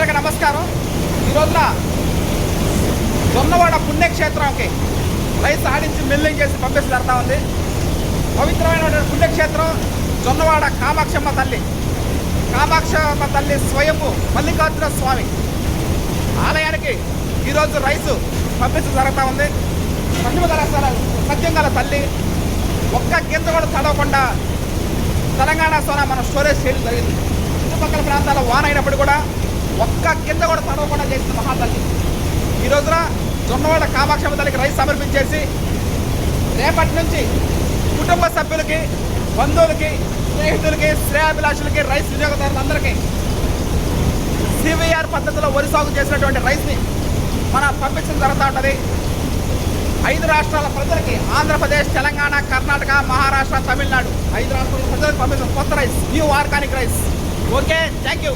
అందరికీ నమస్కారం. ఈ రోజున జొన్నవాడ పుణ్యక్షేత్రంకి రైస్ ఆడించి మిల్లింగ్ చేసి పంపిస్తూ జరుగుతూ ఉంది. పవిత్రమైనటువంటి పుణ్యక్షేత్రం జొన్నవాడ కామాక్షమ్మ తల్లి స్వయంభు మల్లికార్జున స్వామి ఆలయానికి ఈరోజు రైసు పంపించడం జరుగుతూ ఉంది. సత్యం గల తల్లి ఒక్క గింజ కూడా తడవకుండా తెలంగాణ సోనా మనం స్టోరేజ్ చేయడం జరిగింది. చుట్టుపక్కల ప్రాంతాల్లో వాన అయినప్పుడు కూడా ఒక్క గింజ కూడా తడవకుండా చేసిన మహాతల్లి ఈ రోజున జొన్నవాడ కామాక్షమ్మ తల్లికి రైస్ సమర్పించేసి రేపటి నుంచి కుటుంబ సభ్యులకి, బంధువులకి, స్నేహితులకి, శ్రేయాభిలాషులకి, రైస్ వినియోగదారులందరికీ సివిఆర్ పద్ధతిలో వరి సాగు చేసినటువంటి రైస్ని మనం పంపించడం జరుగుతూ ఉంటుంది. 5 రాష్ట్రాల ప్రజలకి ఆంధ్రప్రదేశ్, తెలంగాణ, కర్ణాటక, మహారాష్ట్ర, తమిళనాడు 5 రాష్ట్రాల ప్రజలకు పంపించిన కొత్త rice, new organic rice. Okay, thank you.